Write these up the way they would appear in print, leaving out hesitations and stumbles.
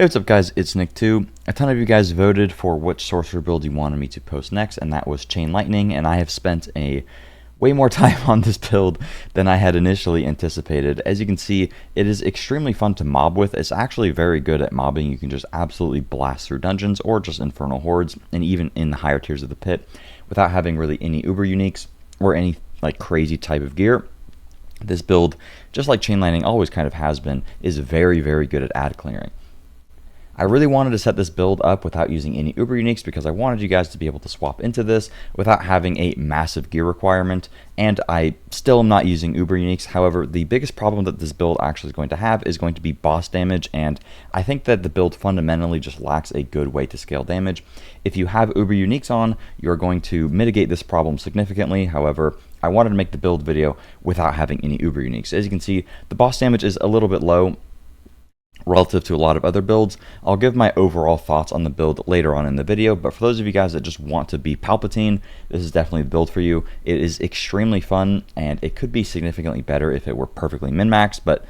Hey, what's up guys, it's Nick2. A ton of you guys voted for which sorcerer build you wanted me to post next, and that was Chain Lightning, and I have spent a way more time on this build than I had initially anticipated. As you can see, it is extremely fun to mob with. It's actually very good at mobbing. You can just absolutely blast through dungeons or just infernal hordes, and even in the higher tiers of the pit, without having really any uber uniques or any like crazy type of gear. This build, just like Chain Lightning always kind of has been, is very, very good at ad clearing. I really wanted to set this build up without using any uber uniques because I wanted you guys to be able to swap into this without having a massive gear requirement, and I still am not using uber uniques. However, the biggest problem that this build actually is going to have is going to be boss damage, and I think that the build fundamentally just lacks a good way to scale damage. If you have uber uniques on, you're going to mitigate this problem significantly. However, I wanted to make the build video without having any uber uniques. As you can see, the boss damage is a little bit low relative to a lot of other builds. I'll give my overall thoughts on the build later on in the video, but for those of you guys that just want to be Palpatine, this is definitely the build for you. It is extremely fun, and it could be significantly better if it were perfectly min-maxed, but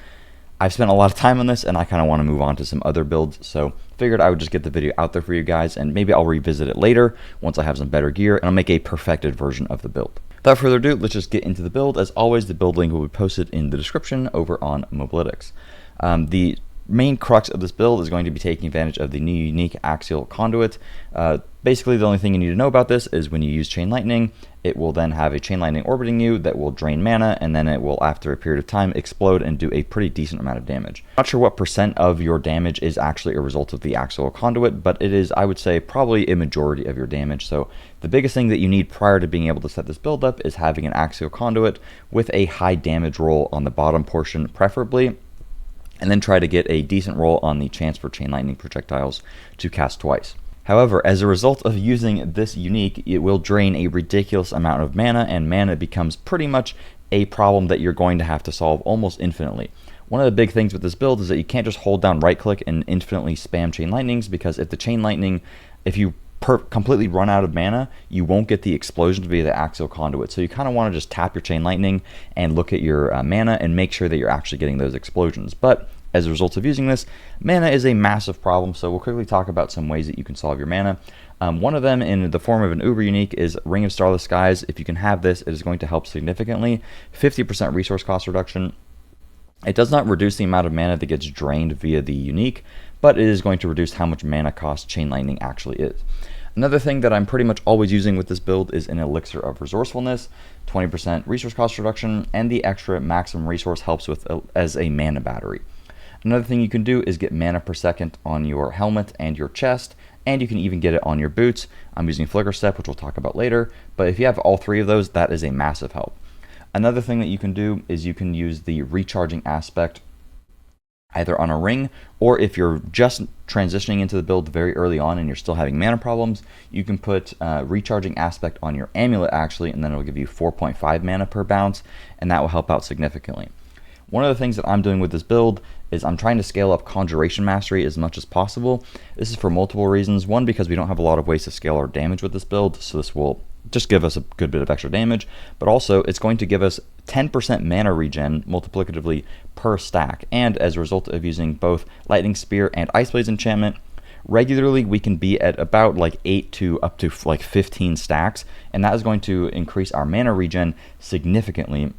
I've spent a lot of time on this, and I kind of want to move on to some other builds, so figured I would just get the video out there for you guys, and maybe I'll revisit it later once I have some better gear, and I'll make a perfected version of the build. Without further ado, let's just get into the build. As always, the build link will be posted in the description over on Mobalytics. The main crux of this build is going to be taking advantage of the new unique axial conduit. Basically, the only thing you need to know about this is when you use Chain Lightning, it will then have a Chain Lightning orbiting you that will drain mana, and then it will, after a period of time, explode and do a pretty decent amount of damage. Not sure what percent of your damage is actually a result of the axial conduit, but it is, I would say, probably a majority of your damage. So the biggest thing that you need prior to being able to set this build up is having an axial conduit with a high damage roll on the bottom portion, preferably, and then try to get a decent roll on the chance for Chain Lightning projectiles to cast twice. However, as a result of using this unique, it will drain a ridiculous amount of mana, and mana becomes pretty much a problem that you're going to have to solve almost infinitely. One of the big things with this build is that you can't just hold down right click and infinitely spam Chain Lightnings, because if the Chain Lightning, if you completely run out of mana, you won't get the explosions via the axial conduit. So you kind of want to just tap your Chain Lightning and look at your mana and make sure that you're actually getting those explosions. But as a result of using this, mana is a massive problem, so we'll quickly talk about some ways that you can solve your mana. One of them, in the form of an uber unique, is Ring of Starless Skies. If you can have this, it is going to help significantly. 50% resource cost reduction. It does not reduce the amount of mana that gets drained via the unique, but it is going to reduce how much mana cost Chain Lightning actually is. Another thing that I'm pretty much always using with this build is an Elixir of Resourcefulness, 20% resource cost reduction, and the extra maximum resource helps with as a mana battery. Another thing you can do is get mana per second on your helmet and your chest, and you can even get it on your boots. I'm using Flicker Step, which we'll talk about later, but if you have all three of those, that is a massive help. Another thing that you can do is you can use the recharging aspect either on a ring, or if you're just transitioning into the build very early on and you're still having mana problems, you can put recharging aspect on your amulet actually, and then it'll give you 4.5 mana per bounce, and that will help out significantly. One of the things that I'm doing with this build is I'm trying to scale up Conjuration Mastery as much as possible. This is for multiple reasons. One, because we don't have a lot of ways to scale our damage with this build, so this will just give us a good bit of extra damage, but also it's going to give us 10% mana regen multiplicatively per stack, and as a result of using both Lightning Spear and Ice Blade's enchantment, regularly we can be at about like 8 to up to like 15 stacks, and that is going to increase our mana regen significantly,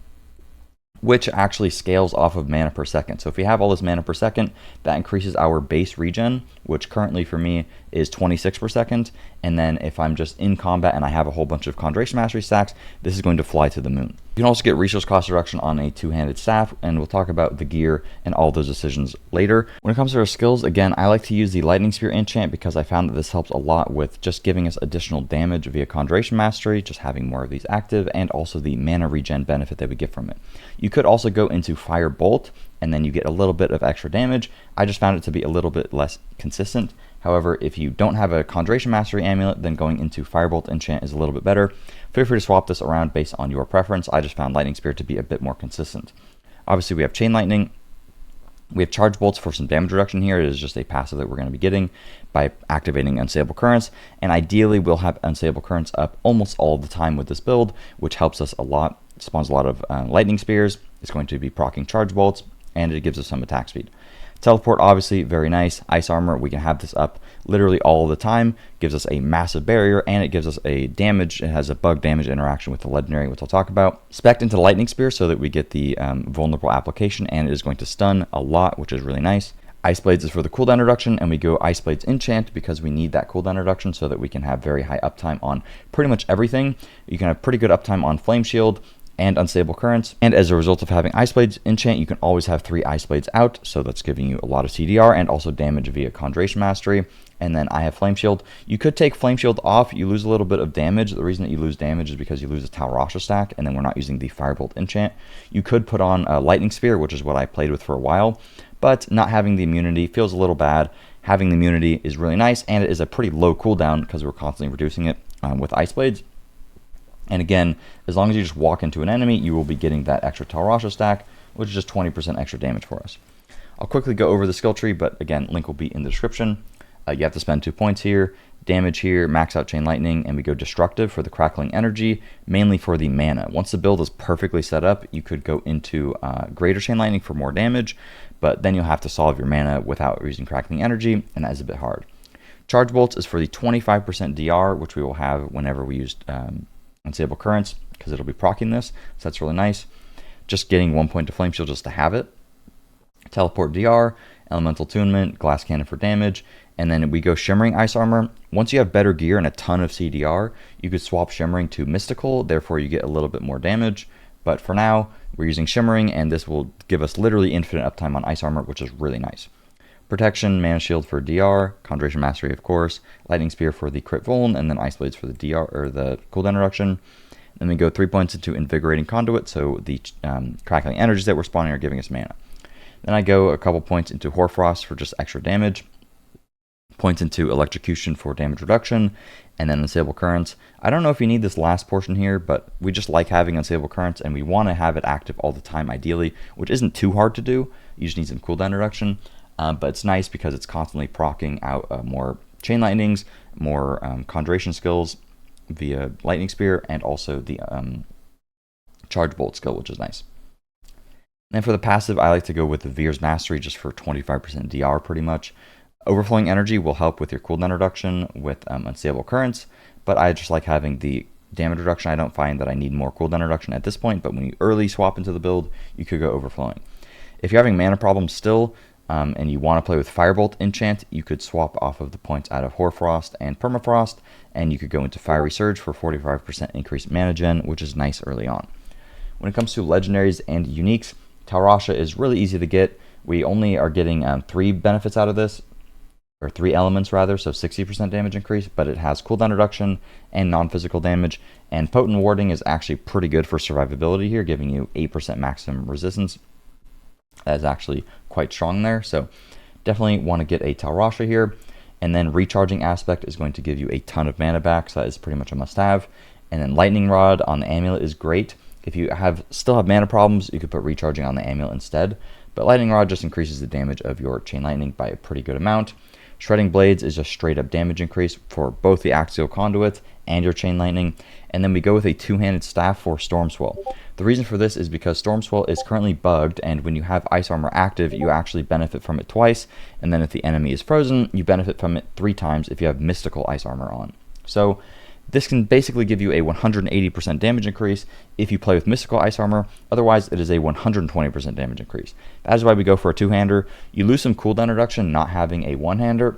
which actually scales off of mana per second. So if we have all this mana per second, that increases our base regen, which currently for me is 26 per second. And then if I'm just in combat and I have a whole bunch of Conjuration Mastery stacks, this is going to fly to the moon. You can also get resource cost reduction on a two-handed staff, and we'll talk about the gear and all those decisions later. When it comes to our skills, again, I like to use the Lightning Spear enchant because I found that this helps a lot with just giving us additional damage via Conjuration Mastery, just having more of these active, and also the mana regen benefit that we get from it. You could also go into Fire Bolt, and then you get a little bit of extra damage. I just found it to be a little bit less consistent. However, if you don't have a Conjuration Mastery amulet, then going into Firebolt enchant is a little bit better. Feel free to swap this around based on your preference. I just found Lightning Spear to be a bit more consistent. Obviously, we have Chain Lightning. We have Charge Bolts for some damage reduction here. It is just a passive that we're going to be getting by activating Unstable Currents, and ideally we'll have Unstable Currents up almost all the time with this build, which helps us a lot. It spawns a lot of Lightning Spears. It's going to be proccing Charge Bolts, and it gives us some attack speed. Teleport, obviously, very nice. Ice Armor, we can have this up literally all the time. Gives us a massive barrier, and it gives us a damage. It has a bug damage interaction with the legendary, which I'll talk about. Spec'd into Lightning Spear so that we get the vulnerable application, and it is going to stun a lot, which is really nice. Ice Blades is for the cooldown reduction, and we go Ice Blades enchant because we need that cooldown reduction so that we can have very high uptime on pretty much everything. You can have pretty good uptime on Flame Shield and Unstable Currents, and as a result of having Ice Blades enchant, you can always have 3 Ice Blades out, so that's giving you a lot of CDR and also damage via Conjuration Mastery. And then I have Flame Shield. You could take Flame Shield off, you lose a little bit of damage. The reason that you lose damage is because you lose a Talrasha stack, and then we're not using the Firebolt enchant. You could put on a Lightning Spear, which is what I played with for a while, but not having the immunity feels a little bad. Having the immunity is really nice, and it is a pretty low cooldown because we're constantly reducing it with Ice Blades. And again, as long as you just walk into an enemy, you will be getting that extra Talrasha stack, which is just 20% extra damage for us. I'll quickly go over the skill tree, but again, link will be in the description. You have to spend 2 points here, damage here, max out Chain Lightning, and we go Destructive for the Crackling Energy, mainly for the mana. Once the build is perfectly set up, you could go into Greater Chain Lightning for more damage, but then you'll have to solve your mana without using Crackling Energy, and that is a bit hard. Charge Bolts is for the 25% DR, which we will have whenever we use Unstable Currents, because it'll be proccing this, so that's really nice. Just getting 1 point to Flame Shield just to have it. Teleport DR, Elemental Attunement, Glass Cannon for damage, and then we go Shimmering Ice Armor. Once you have better gear and a ton of CDR, you could swap Shimmering to Mystical, therefore you get a little bit more damage. But for now, we're using Shimmering, and this will give us literally infinite uptime on Ice Armor, which is really nice. Protection, Mana Shield for DR, Conjuration Mastery, of course, Lightning Spear for the crit vuln, and then Ice Blades for the DR or the cooldown reduction. Then we go 3 points into Invigorating Conduit, so the crackling energies that we're spawning are giving us mana. Then I go a couple points into Hoarfrost for just extra damage, points into Electrocution for damage reduction, and then Unstable Currents. I don't know if you need this last portion here, but we just like having Unstable Currents, and we want to have it active all the time ideally, which isn't too hard to do. You just need some cooldown reduction. But it's nice because it's constantly proccing out more Chain Lightnings, more Conjuration skills via Lightning Spear, and also the Charge Bolt skill, which is nice. And for the passive, I like to go with the Veer's Mastery just for 25% DR pretty much. Overflowing Energy will help with your cooldown reduction with Unstable Currents, but I just like having the damage reduction. I don't find that I need more cooldown reduction at this point, but when you early swap into the build, you could go Overflowing. If you're having mana problems still, and you want to play with Firebolt enchant, you could swap off of the points out of Hoarfrost and Permafrost, and you could go into Fiery Surge for 45% increased mana gen, which is nice early on. When it comes to legendaries and uniques, Talrasha is really easy to get. We only are getting 3 benefits out of this, or 3 elements rather, so 60% damage increase, but it has cooldown reduction and non-physical damage, and Potent Warding is actually pretty good for survivability here, giving you 8% maximum resistance. That is actually quite strong there, so definitely want to get a Talrasha here. And then Recharging Aspect is going to give you a ton of mana back, so that is pretty much a must-have. And then Lightning Rod on the Amulet is great. If you still have mana problems, you could put Recharging on the Amulet instead, but Lightning Rod just increases the damage of your Chain Lightning by a pretty good amount. Shredding Blades is just straight up damage increase for both the Axial Conduit and your Chain Lightning. And then we go with a 2-handed staff for Stormswell. The reason for this is because Stormswell is currently bugged, and when you have Ice Armor active, you actually benefit from it twice, and then if the enemy is frozen, you benefit from it 3 times if you have Mystical Ice Armor on. So this can basically give you a 180% damage increase if you play with Mystical Ice Armor. Otherwise, it is a 120% damage increase. That is why we go for a 2-hander. You lose some cooldown reduction not having a 1-hander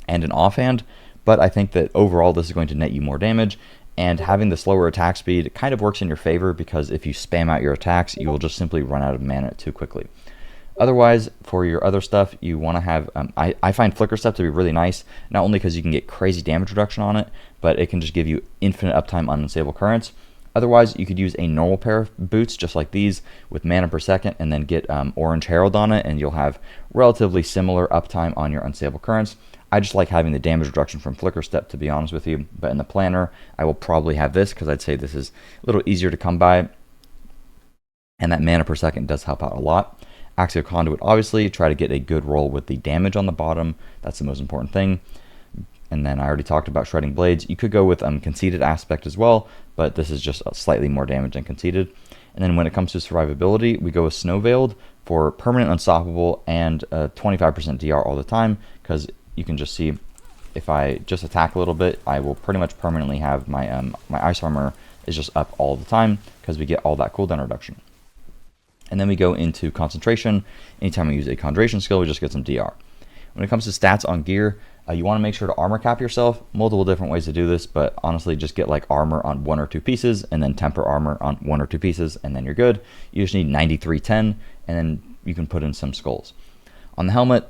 and an offhand, but I think that overall this is going to net you more damage, and having the slower attack speed kind of works in your favor because if you spam out your attacks, you will just simply run out of mana too quickly. Otherwise, for your other stuff, you want to have, I find Flicker Step to be really nice, not only because you can get crazy damage reduction on it, but it can just give you infinite uptime on Unstable Currents. Otherwise, you could use a normal pair of boots just like these with mana per second, and then get Orange Herald on it, and you'll have relatively similar uptime on your Unstable Currents. I just like having the damage reduction from Flicker Step, to be honest with you, but in the planner, I will probably have this because I'd say this is a little easier to come by, and that mana per second does help out a lot. Axial Conduit, obviously, try to get a good roll with the damage on the bottom. That's the most important thing. And then I already talked about Shredding Blades. You could go with Conceited Aspect as well, but this is just slightly more damage than Conceited. And then when it comes to survivability, we go with Snow Veiled for permanent unstoppable and 25% DR all the time, because you can just see if I just attack a little bit, I will pretty much permanently have my my ice armor is just up all the time because we get all that cooldown reduction. And then we go into concentration. Anytime we use a conjuration skill, we just get some DR. When it comes to stats on gear, you want to make sure to armor cap yourself. Multiple different ways to do this, but honestly, just get like armor on 1 or 2 pieces, and then temper armor on 1 or 2 pieces, and then you're good. You just need 9310, and then you can put in some skulls. On the helmet,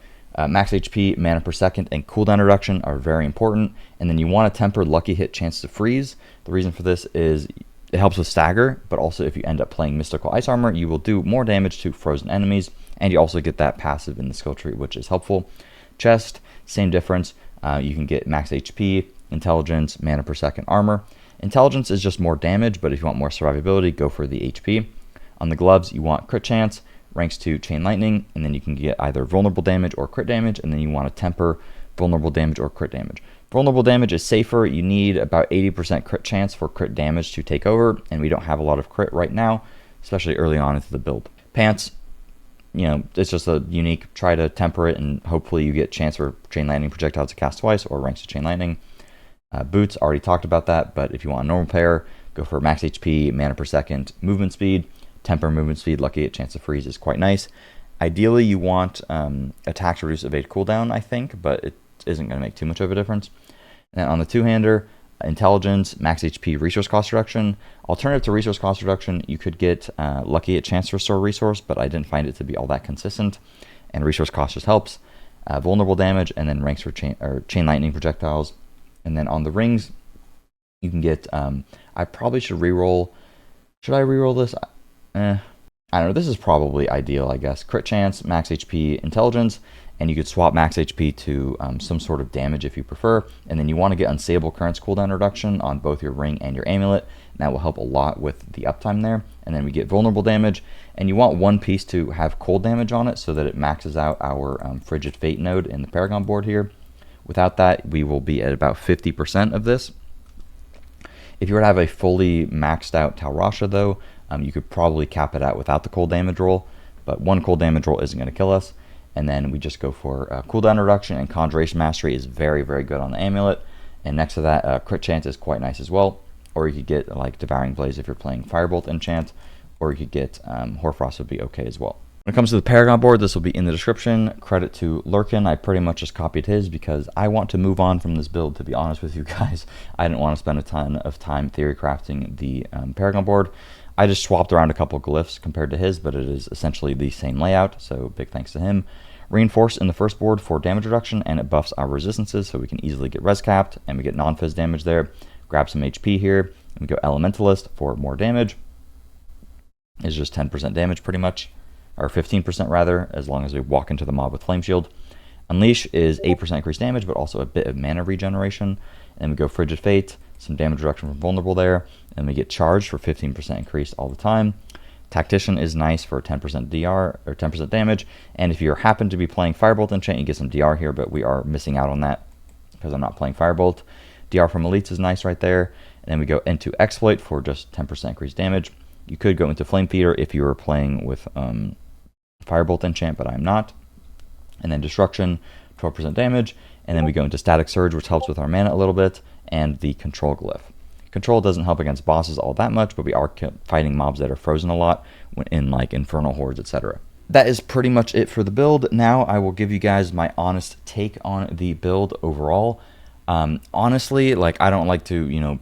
max HP, mana per second, and cooldown reduction are very important. And then you want to temper lucky hit chance to freeze. The reason for this is it helps with stagger, but also if you end up playing mystical ice armor, you will do more damage to frozen enemies, and you also get that passive in the skill tree, which is helpful. Chest, same difference. You can get max HP, intelligence, mana per second, armor. Intelligence is just more damage, but if you want more survivability, go for the HP. On the gloves, you want crit chance, ranks to chain lightning, and then you can get either vulnerable damage or crit damage, and then you want to temper vulnerable damage or crit damage. Vulnerable damage is safer. You need about 80% crit chance for crit damage to take over, and we don't have a lot of crit right now, especially early on into the build. Pants, you know, it's just a unique, try to temper it, and hopefully you get chance for chain lightning projectiles to cast twice or ranks to chain lightning. Boots, already talked about that, but if you want a normal pair, go for max HP, mana per second, movement speed. Temper movement speed, lucky at chance to freeze is quite nice. Ideally, you want attack to reduce evade cooldown, I think, but it isn't going to make too much of a difference. And on the two-hander, intelligence, max HP, resource cost reduction. Alternative to resource cost reduction, you could get lucky at chance to restore resource, but I didn't find it to be all that consistent, and resource cost just helps. Vulnerable damage, and then ranks for chain lightning projectiles. And then on the rings, you can get, I probably should reroll. Should I reroll this? I don't know. This is probably ideal, I guess. Crit chance, max HP, intelligence, and you could swap max HP to some sort of damage if you prefer. And then you want to get unstable currents cooldown reduction on both your ring and your amulet, and that will help a lot with the uptime there. And then we get vulnerable damage, and you want one piece to have cold damage on it so that it maxes out our Frigid Fate node in the Paragon board here. Without that, we will be at about 50% of this. If you were to have a fully maxed out Talrasha, though, you could probably cap it out without the cold damage roll, but one cold damage roll isn't going to kill us. And then we just go for cooldown reduction, and Conjuration Mastery is very, very good on the amulet. And next to that, crit chance is quite nice as well. Or you could get like Devouring Blaze if you're playing Firebolt enchant, or you could get Hoarfrost would be okay as well. When it comes to the Paragon board, this will be in the description. Credit to Lurkin. I pretty much just copied his because I want to move on from this build, to be honest with you guys. I didn't want to spend a ton of time theory crafting the Paragon board. I just swapped around a couple glyphs compared to his, but it is essentially the same layout, so big thanks to him. Reinforce in the first board for damage reduction, and it buffs our resistances, so we can easily get res capped, and we get non-fizz damage there. Grab some HP here, and we go Elementalist for more damage. It's just 10% damage pretty much, or 15% rather, as long as we walk into the mob with Flame Shield. Unleash is 8% increased damage, but also a bit of mana regeneration. And we go Frigid Fate, some damage reduction from Vulnerable there, and we get Charged for 15% increased all the time. Tactician is nice for 10% DR, or 10% damage, and if you happen to be playing Firebolt enchant, you get some DR here, but we are missing out on that because I'm not playing Firebolt. DR from Elites is nice right there, and then we go into Exploit for just 10% increased damage. You could go into Flame Feeder if you were playing with Firebolt enchant, but I'm not. And then Destruction, 12% damage, and then we go into Static Surge, which helps with our mana a little bit, and the Control Glyph. Control doesn't help against bosses all that much, but we are fighting mobs that are frozen a lot in like Infernal Hordes, etc. That is pretty much it for the build. Now I will give you guys my honest take on the build overall. Honestly, like, I don't like to, you know,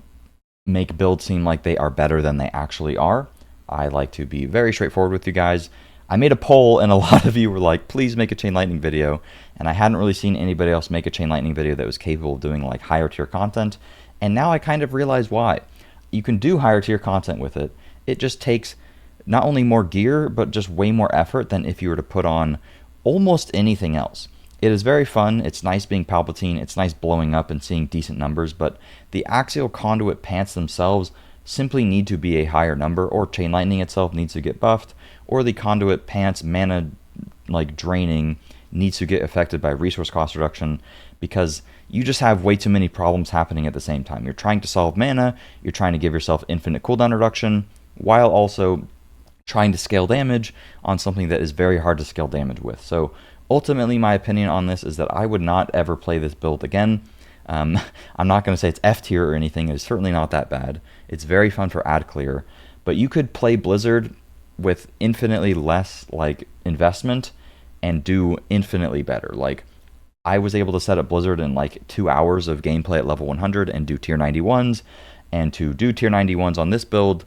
make builds seem like they are better than they actually are. I like to be very straightforward with you guys. I made a poll, and a lot of you were like, please make a Chain Lightning video, and I hadn't really seen anybody else make a Chain Lightning video that was capable of doing like higher tier content, and now I kind of realize why. You can do higher tier content with it. It just takes not only more gear, but just way more effort than if you were to put on almost anything else. It is very fun. It's nice being Palpatine. It's nice blowing up and seeing decent numbers, but the Axial Conduit pants themselves simply need to be a higher number, or Chain Lightning itself needs to get buffed, or the Conduit pants mana like draining needs to get affected by resource cost reduction, because you just have way too many problems happening at the same time. You're trying to solve mana, you're trying to give yourself infinite cooldown reduction, while also trying to scale damage on something that is very hard to scale damage with. So ultimately, my opinion on this is that I would not ever play this build again. I'm not going to say it's F tier or anything. It's certainly not that bad. It's very fun for ad clear, but you could play Blizzard with infinitely less like investment and do infinitely better. Like, I was able to set up Blizzard in like 2 hours of gameplay at level 100 and do tier 91s, and to do tier 91s on this build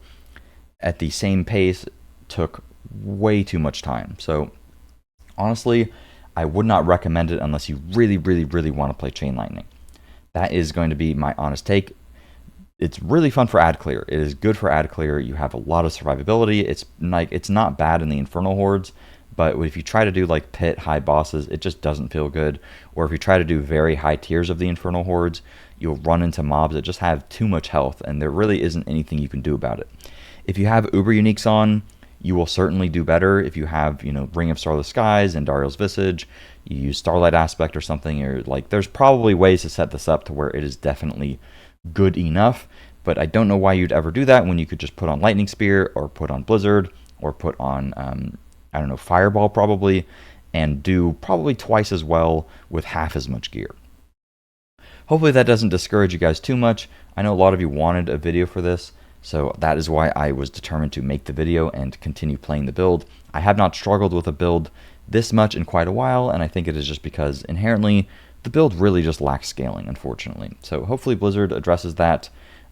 at the same pace took way too much time. So honestly, I would not recommend it unless you really, really, really want to play Chain Lightning. That is going to be my honest take. It's really fun for ad clear. It is good for ad clear. You have a lot of survivability. It's not bad in the Infernal Hordes, but if you try to do like pit high bosses, it just doesn't feel good. Or if you try to do very high tiers of the Infernal Hordes, you'll run into mobs that just have too much health, and there really isn't anything you can do about it. If you have Uber Uniques on, you will certainly do better. If you have, Ring of Starless Skies and Dariel's Visage, you use Starlight Aspect or something, or like, there's probably ways to set this up to where it is definitely good enough, but I don't know why you'd ever do that when you could just put on Lightning Spear or put on Blizzard or put on, I don't know, Fireball probably, and do probably twice as well with half as much gear. Hopefully that doesn't discourage you guys too much. I know a lot of you wanted a video for this, so that is why I was determined to make the video and continue playing the build. I have not struggled with a build this much in quite a while, and I think it is just because inherently the build really just lacks scaling, unfortunately. So hopefully Blizzard addresses that.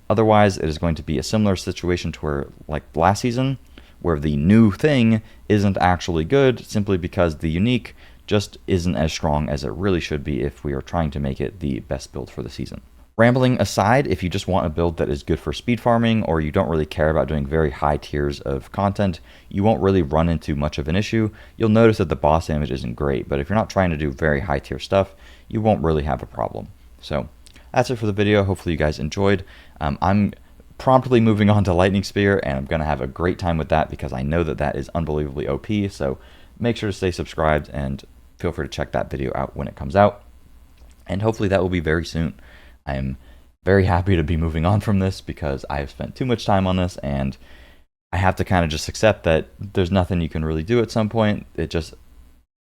Otherwise, it is going to be a similar situation to where, like last season, where the new thing isn't actually good simply because the unique just isn't as strong as it really should be if we are trying to make it the best build for the season. Rambling aside, if you just want a build that is good for speed farming, or you don't really care about doing very high tiers of content, you won't really run into much of an issue. You'll notice that the boss damage isn't great, but if you're not trying to do very high tier stuff, you won't really have a problem. So that's it for the video. Hopefully you guys enjoyed. I'm promptly moving on to Lightning Spear, and I'm going to have a great time with that because I know that that is unbelievably OP. So make sure to stay subscribed and feel free to check that video out when it comes out. And hopefully that will be very soon. I am very happy to be moving on from this because I have spent too much time on this, and I have to kind of just accept that there's nothing you can really do at some point. It just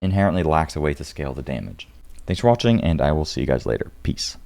inherently lacks a way to scale the damage. Thanks for watching, and I will see you guys later. Peace.